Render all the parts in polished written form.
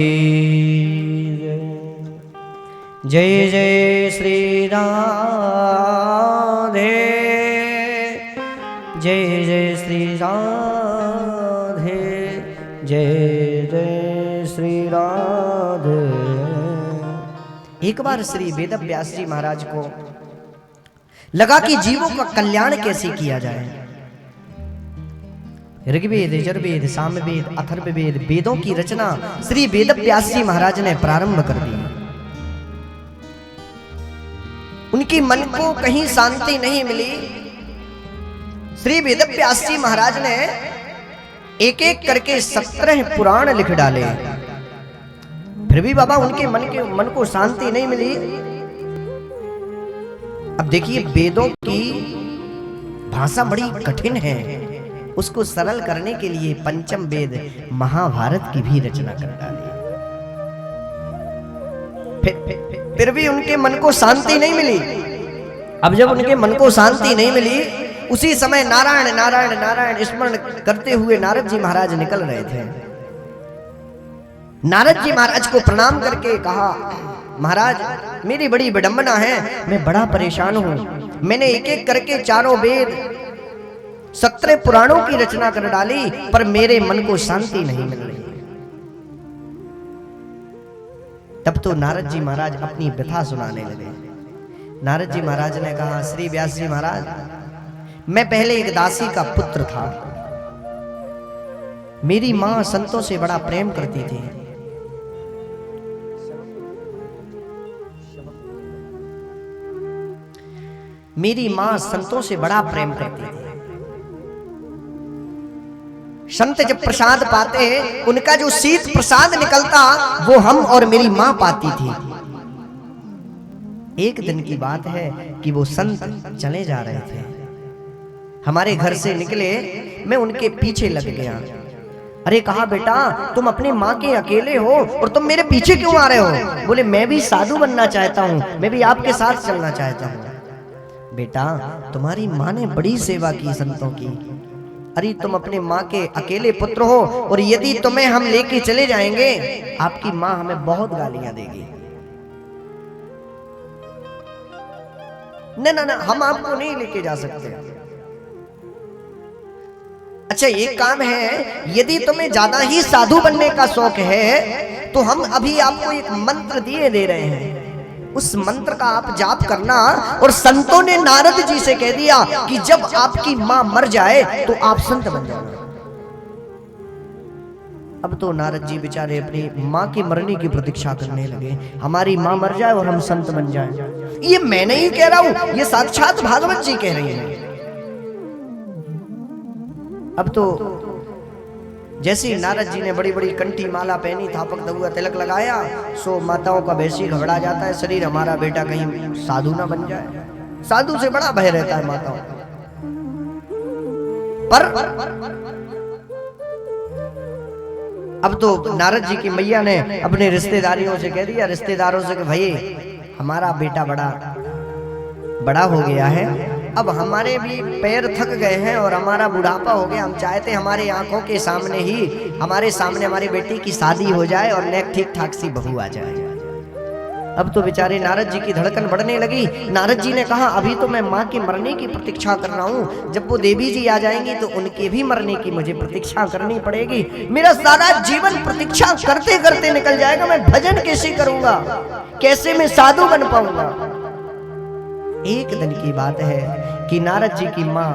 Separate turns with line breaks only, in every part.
जय जय श्री राधे, जय जय श्री राधे, जय जय श्री राधे। एक बार श्री वेदव्यास जी महाराज को लगा कि जीवों का कल्याण कैसे किया जाए। ऋग्वेद, यजुर्वेद, सामवेद, अथर्ववेद वेदों की रचना श्री वेदव्यास जी महाराज ने प्रारंभ कर दी। उनकी मन को कहीं शांति नहीं मिली। श्री वेदव्यास जी महाराज ने एक एक करके 17 पुराण लिख डाले, फिर भी बाबा उनके मन को शांति नहीं मिली। अब देखिए, वेदों की भाषा बड़ी कठिन है, उसको सरल करने के लिए पंचम वेद महाभारत की भी रचना कर डाली। फिर भी उनके मन को शांति नहीं मिली। अब जब उनके मन को शांति नहीं मिली, उसी समय नारायण नारायण नारायण स्मरण करते हुए नारद जी महाराज निकल रहे थे। नारद जी महाराज को प्रणाम करके कहा, महाराज मेरी बड़ी विडंबना है, मैं बड़ा परेशान हूं। मैंने एक एक करके चारों वेद 17 पुराणों की रचना कर डाली, पर मेरे मन को शांति नहीं मिल रही। तब तो नारद जी महाराज अपनी व्यथा सुनाने लगे। नारद जी महाराज ने कहा, श्री व्यास जी महाराज, मैं पहले एक दासी का पुत्र था। मेरी मां संतों से बड़ा प्रेम करती थी। मेरी मां संतों से बड़ा प्रेम करती थी। संत जब प्रसाद पाते, उनका जो शीत प्रसाद निकलता वो हम और मेरी मां पाती थी। एक दिन की बात है कि वो संत चले जा रहे थे, हमारे घर से निकले, मैं उनके पीछे लग गया। अरे कहा, बेटा तुम अपनी माँ के अकेले हो और तुम मेरे पीछे क्यों आ रहे हो? बोले, मैं भी साधु बनना चाहता हूँ, मैं भी आपके साथ चलना चाहता हूँ। बेटा तुम्हारी माँ ने बड़ी सेवा की संतों की। अरे तुम अपने माँ के अकेले पुत्र हो, और यदि तुम्हें हम लेके चले जाएंगे, आपकी माँ हमें बहुत गालियां देगी। ना ना ना, हम आपको नहीं लेके जा सकते। अच्छा एक काम है, यदि तुम्हें ज्यादा ही साधु बनने का शौक है, तो हम अभी आपको एक मंत्र दिए दे रहे हैं, उस मंत्र का आप जाप करना। और संतों ने नारद जी से कह दिया कि जब आपकी मां मर जाए तो आप संत बन जाना। अब तो नारद जी बेचारे अपनी मां की मरने की प्रतीक्षा करने लगे, हमारी मां मर जाए और हम संत बन जाएं। ये मैं नहीं कह रहा हूं, ये साक्षात भागवत जी कह रही हैं। अब तो जैसे नारद जी ने बड़ी बड़ी कंठी माला पहनी, थापक दबुआ तिलक लगाया, सो माताओं का वैसे ही घबरा जाता है शरीर, हमारा बेटा कहीं साधु ना बन जाए। साधु से बड़ा भय रहता है माताओं को। पर अब तो नारद जी की मैया ने अपने रिश्तेदारियों से कह दिया, रिश्तेदारों से कि भाई हमारा बेटा बड़ा हो गया है, अब हमारे भी पैर थक गए हैं और हमारा बुढ़ापा हो गया, हम चाहते हमारे आंखों के सामने ही हमारे सामने हमारी बेटी की शादी हो जाए और नेक ठीक ठाक सी बहू आ जाए। अब तो बेचारे नारद जी की धड़कन बढ़ने लगी। नारद जी ने कहा, अभी तो मैं माँ के मरने की प्रतीक्षा कर रहा हूँ, जब वो देवी जी आ जाएंगी तो उनके भी मरने की मुझे प्रतीक्षा करनी पड़ेगी। मेरा सारा जीवन प्रतीक्षा करते करते निकल जाएगा, मैं भजन कैसे करूंगा, कैसे मैं साधु बन पाऊंगा। एक दिन की बात है कि नारद जी की माँ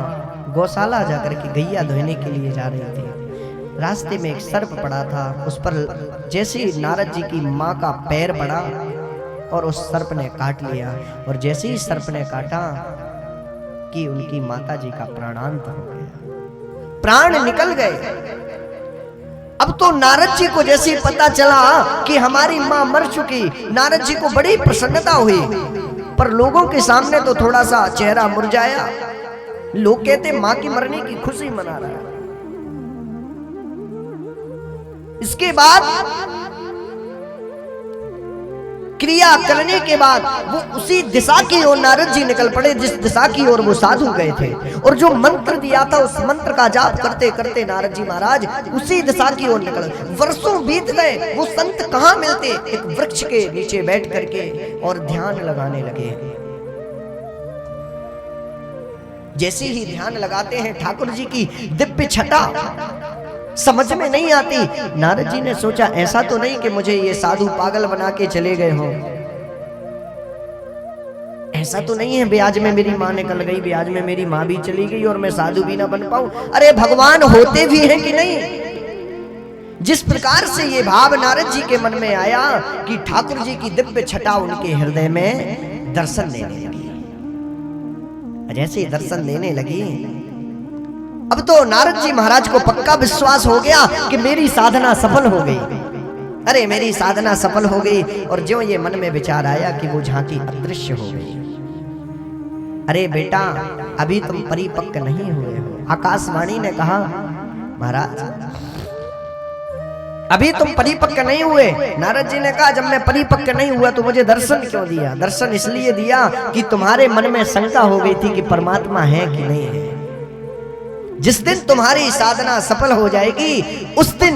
गौशाला जाकर के गैया धोने के लिए जा रही थी। रास्ते में एक सर्प पड़ा था, उस पर जैसे ही नारद जी की माँ का पैर पड़ा और उस सर्प ने काट लिया, और जैसे ही सर्प ने काटा कि उनकी माता जी का प्राणांत हो गया, प्राण निकल गए। अब तो नारद जी को जैसे ही पता चला कि हमारी माँ मर चुकी, नारद जी को बड़ी प्रसन्नता हुई, पर लोगों के सामने तो थोड़ा सा चेहरा मुरझाया। लोग कहते मां की मरने की खुशी मना रहा है। इसके बाद क्रिया करने के बाद वो उसी दिशा की ओर नारद जी निकल पड़े जिस दिशा की ओर वो साधु गए थे। और जो मंत्र दिया था उस मंत्र का जाप करते करते नारद जी महाराज उसी दिशा की ओर निकल। वर्षों बीत गए, वो संत कहाँ मिलते, एक वृक्ष के नीचे बैठ करके और ध्यान लगाने लगे। जैसे ही ध्यान लगाते हैं ठाकुर जी की दिव्य छटा समझ में नहीं आती। नारद जी ने सोचा ऐसा तो नहीं कि मुझे ये साधु पागल बना के चले गए हों, ऐसा तो नहीं है ब्याज में मेरी माँ निकल गई, ब्याज में मेरी माँ भी चली गई और मैं साधु भी ना बन पाऊं। अरे भगवान होते भी हैं कि नहीं। जिस प्रकार से ये भाव नारद जी के मन में आया कि ठाकुर जी की दिव्य छटा उनके हृदय में दर्शन देने लगी। जैसे ही दर्शन देने लगी अब तो नारद जी महाराज को पक्का विश्वास हो गया कि मेरी साधना सफल हो गई। अरे मेरी साधना सफल हो गई। और जो ये मन में विचार आया कि वो झांकी अदृश्य हो गई। अरे बेटा अभी तुम परिपक्व नहीं हुए हो। आकाशवाणी ने कहा महाराज अभी तुम परिपक्व नहीं हुए। नारद जी ने कहा जब मैं परिपक्व नहीं हुआ तो मुझे दर्शन क्यों दिया। दर्शन इसलिए दिया कि तुम्हारे मन में शंका हो गई थी कि परमात्मा है कि नहीं है। जिस दिन तुम्हारी साधना सफल हो जाएगी उस दिन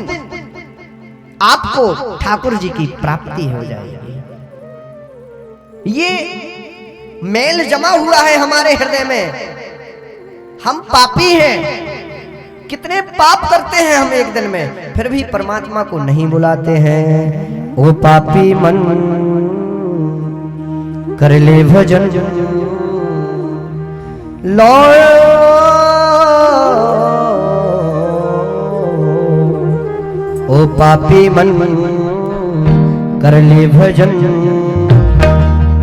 आपको ठाकुर जी की प्राप्ति हो जाएगी। ये मेल जमा हुआ है हमारे हृदय में। हम पापी हैं, कितने पाप करते हैं हम एक दिन में, फिर भी परमात्मा को नहीं बुलाते हैं। ओ पापी मन कर ले भजन लौट, ओ पापी मन कर ले भजन,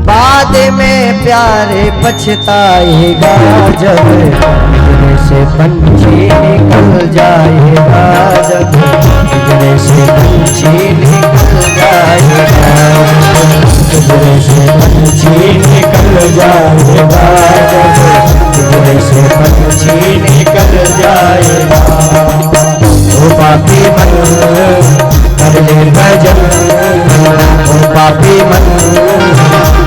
बाद में प्यारे पछताएगा जब पिंजरे से पंछी निकल जाएगा। जब पिंजरे से पंछी निकल जाएगा, पिंजरे से पंछी निकल जाएगा, जब पिंजरे से पंछी निकल जाएगा। ओ पापी मन कर ले भजन, ओ पापी मन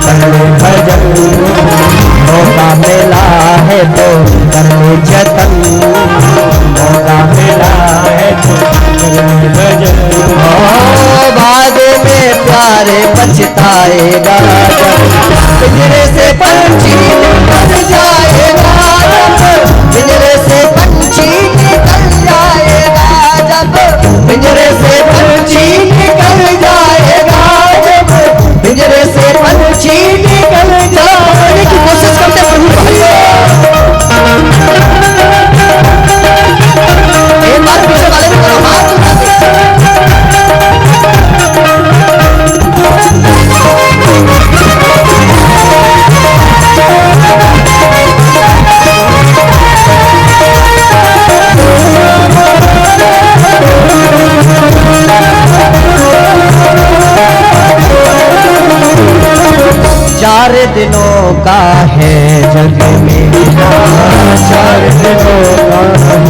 कर ले भजन, मौका मिला है तो कर ले जतन, मौका मिला है तो कर ले भजन। ओ बाद में प्यारे पछताएगा जब पिंजरे से पंछी निकल जाएगा, जब पिंजरे से पंछी निकल जाएगा, जब पिंजरे से पंछी निकल जाएगा, जब पिंजरे से पंछी निकल जाने की कोशिश करते प्रभु एक बार पीछे वाले में करो हाथ चार दिनों का है जग मेला, चार दिनों का है,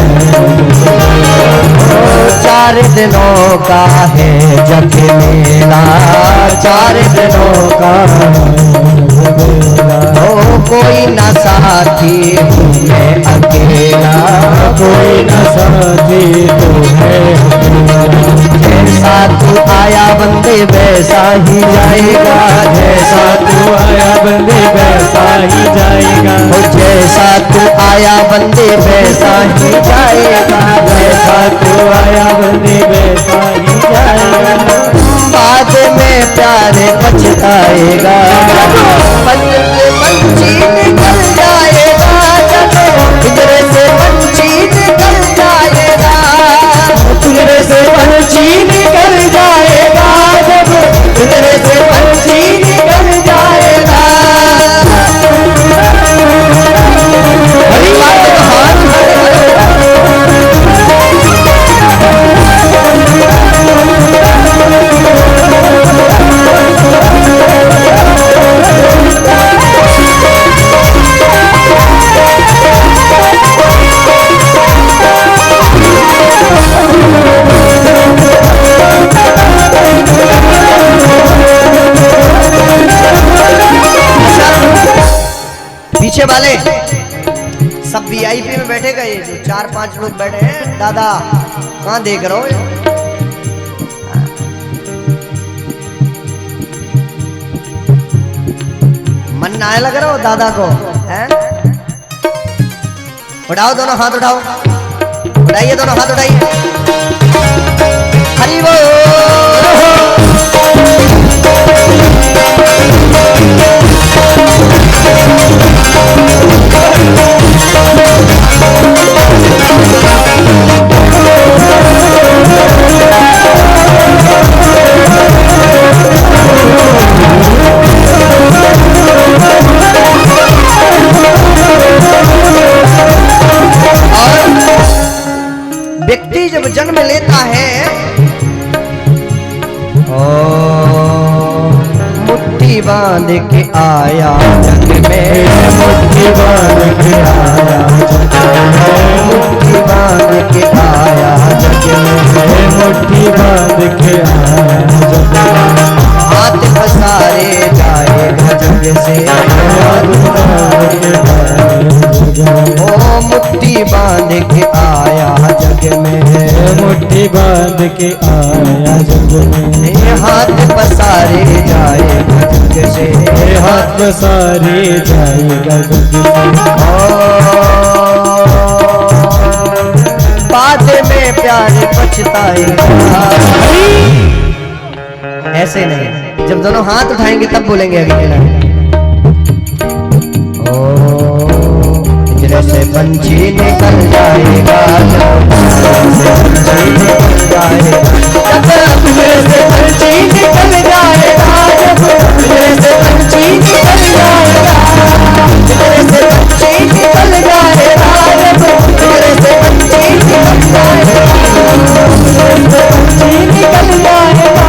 चार दिनों का है जग मेला, चार दिनों का ओ कोई न साथी हूँ मैं अकेला, कोई न साथी हूँ मैं, जैसा तू आया बंदे वैसा ही जाएगा, जैसा तू आया बंदे वैसा ही जाएगा, जैसा तू आया बंदे वैसा ही जाएगा, जैसा तू आया बंदे वैसा ही जाएगा। बाद में प्यारे पछताएगा पंछी निकल जाएगा, जब पिंजरे से पंछी निकल जाएगा, पिंजरे से पंछी निकल जाएगा, जब पिंजरे से पंछी निकल जाएगा। हरी बात तो पीछे वाले सब वीआईपी में बैठे गए, जो 4-5 लोग बैठे हैं। दादा कहाँ देख रहे हो? मन ना लग रहा हो दादा को हैं? उठाओ दोनों हाथ, उठाओ, उठाइए दोनों हाथ, उठाइए। हरि बोल। व्यक्ति जब जन्म लेता है, मुट्ठी बांध के आया जग में, मुट्ठी बांध के आया जग में, मुट्ठी बांध के आया जग में, मुट्ठी बांध के आया जग में। हाथ पसारे जाएगा जग से, ओ मुट्ठी बांध के आया जग में, मुट्ठी बांध के आया जग में। हाथ पसारे जाएगा जग से, हाथ पसारे जाएगा जग से। बाद में प्यार पछताएगा। ऐसे नहीं, जब दोनों हाथ उठाएंगे तब बोलेंगे अगली लाइन। से पंछी निकल जाएगा, से पंछी निकल जाएगा, से पंछी निकल जाएगा, से पंछी निकल जाएगा, से पंछी निकल जाएगा, से पंछी निकल जाएगा, पंछी निकल जाएगा,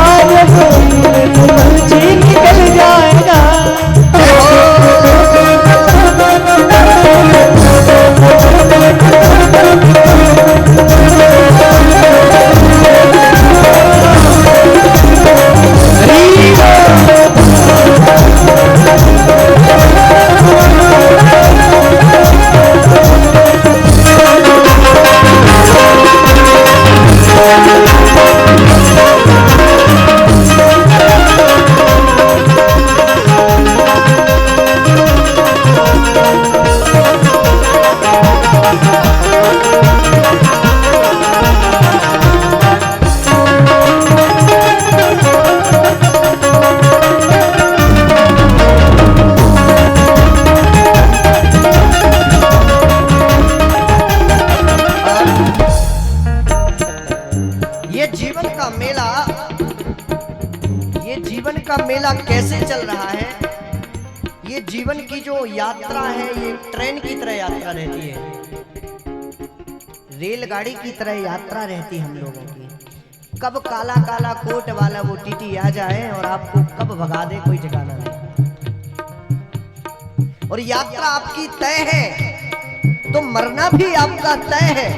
पंछी निकल जाएगा। मेला कैसे चल रहा है? ये जीवन की जो यात्रा है, ये ट्रेन की तरह यात्रा रहती है, रेलगाड़ी की तरह यात्रा रहती है हम लोगों की। कब काला काला कोट वाला वो टीटी आ जाए और आपको कब भगा दे कोई ठिकाना नहीं। और यात्रा आपकी तय है तो मरना भी आपका तय है।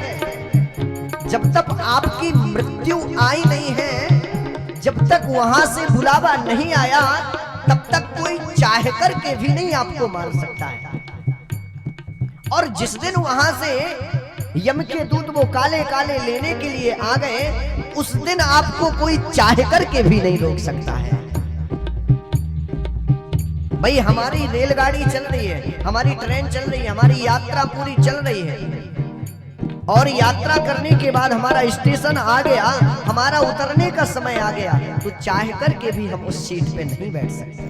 जब तक आपकी मृत्यु आई नहीं है, जब तक वहां से बुलावा नहीं आया, तब तक कोई चाह कर के भी नहीं आपको मार सकता है। और जिस दिन वहां से यम के दूत वो काले काले लेने के लिए आ गए, उस दिन आपको कोई चाह कर के भी नहीं रोक सकता है। भाई हमारी रेलगाड़ी चल रही है, हमारी ट्रेन चल रही है, हमारी यात्रा पूरी चल रही है, और यात्रा करने के बाद हमारा स्टेशन आ गया, हमारा उतरने का समय आ गया, तो चाह कर के भी हम उस सीट पे नहीं बैठ सकते,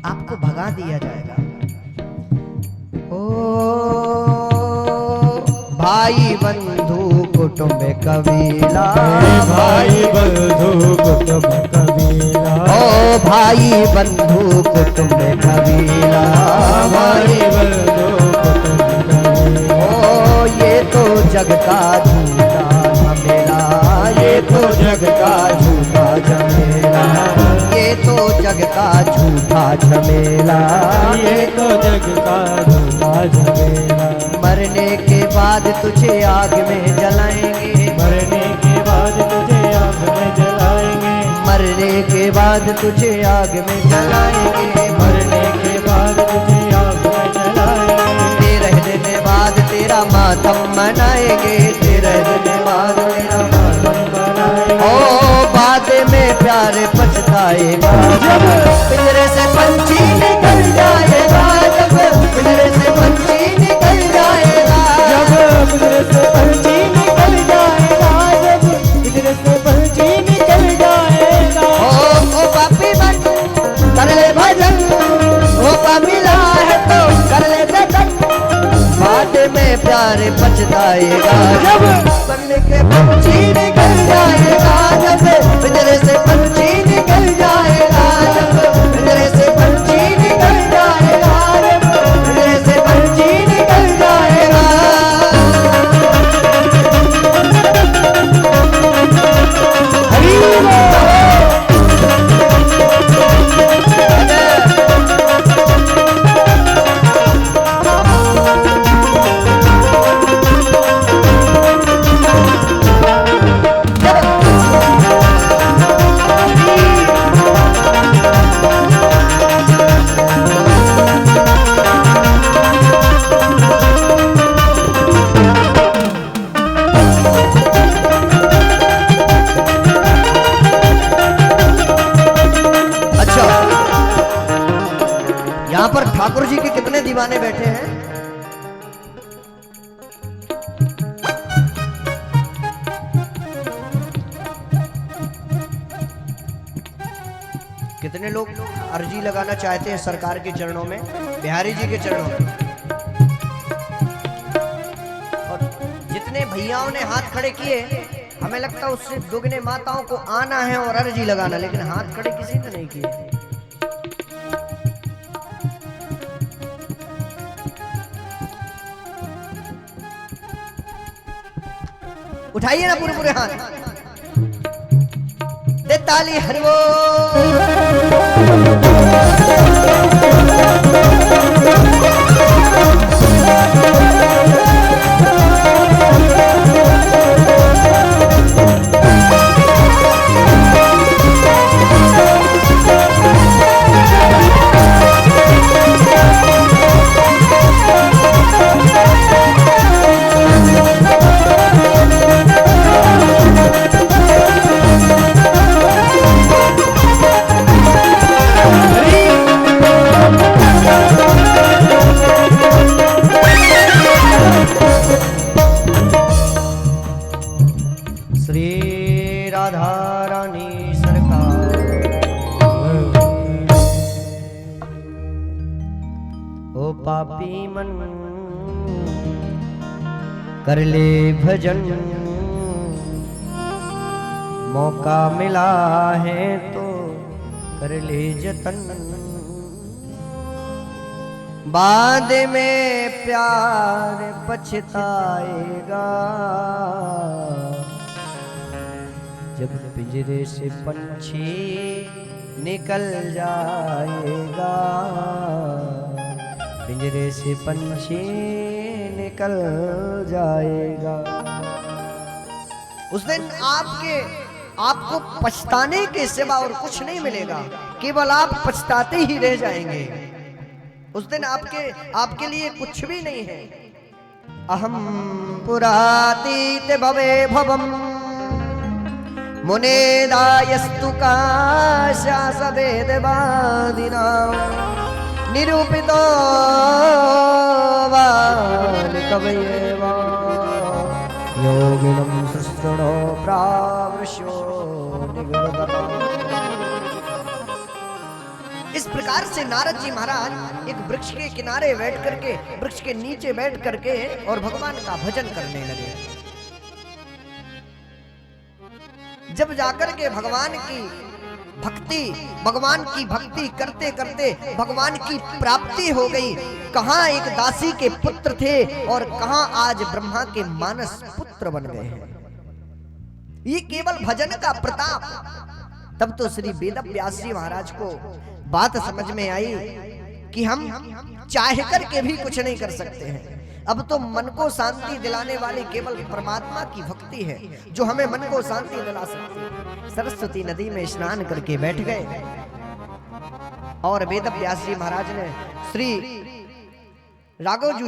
आपको भगा दिया जाएगा। ओ भाई बंधु कुटुंब कबीला, भाई बंधु कुटुंब कबीला, ओ भाई बंधु कुटुंब कबीला, भाई बंधु कुटुंब कबीला। ओ ये तो जग का झूठा झमेला, ये तो जग का झूठा झमेला, ये तो जग का झूठा झमेला, ये तो जग का झूठा झमेला। मरने के बाद तुझे आग में जलाएंगे, मरने के बाद तुझे आग में जलाएंगे, मरने के बाद तुझे आग में जलाएंगे, मरने के बाद तुझे आग में मातम मनाएंगे, तेरे बाद मेरा मातम मनाएंगे। ओ बाद में प्यार पछताएगा, जब पिंजरे से पंछी निकल जाएगा, जब पिंजरे से पंछी निकल जाएगा, जब पिंजरे से पंछी निकल जाएगा, जब पिंजरे से पंछी निकल जाएगा। ओ पापी बन कर ले भजन, मौका मिला है तो कर ले जतन, बाद में प्यार पछताएगा, जब बनने के पंछी निकल जाएगा, जब पिंजरे से पंछी निकल जाएगा, जब पिंजरे से पंछी निकल जाएगा, जब पिंजरे से पंछी निकल जाएगा। हरि बोल। यहाँ पर ठाकुर जी के कितने दीवाने बैठे हैं? कितने लोग अर्जी लगाना चाहते हैं सरकार के चरणों में, बिहारी जी के चरणों में? और जितने भैयाओं ने हाथ खड़े किए, हमें लगता है उससे दुगने माताओं को आना है और अर्जी लगाना, लेकिन हाथ खड़े किसी ने नहीं किए। उठाइए ना पूरे पूरे हाथ, दे ताली हरि पापी मन कर ले भजन, मौका मिला है तो कर ले जतन, बाद में प्यार पछताएगा, जब पिंजरे से पंछी निकल जाएगा, पिंजरे से पंछी निकल जाएगा। उस दिन आपको पछताने के सिवा और कुछ नहीं मिलेगा, केवल आप पछताते ही रह जाएंगे। उस दिन आपके लिए कुछ भी नहीं है। अहम पुरातीत भवे भवम मुने दायस्तु काशास वेदवादिना निरूपितो कवये योगिनं सुस्तुनो प्रावृष्यो निगुणतमा। इस प्रकार से नारद जी महाराज एक वृक्ष के किनारे बैठ करके, वृक्ष के नीचे बैठ करके और भगवान का भजन करने लगे। जब जाकर के भगवान की भक्ति करते करते भगवान की प्राप्ति हो गई। कहां एक दासी के पुत्र थे और कहां आज ब्रह्मा के मानस पुत्र बन गए हैं। ये केवल भजन का प्रताप। तब तो श्री वेद व्यास जी महाराज को बात समझ में आई कि हम चाह करके भी कुछ नहीं कर सकते हैं। अब तो मन को शांति दिलाने वाली केवल परमात्मा की भक्ति है जो हमें मन को शांति दिला सकती है। सरस्वती नदी में स्नान करके बैठ गए और वेद व्यास जी महाराज ने श्री राघव जी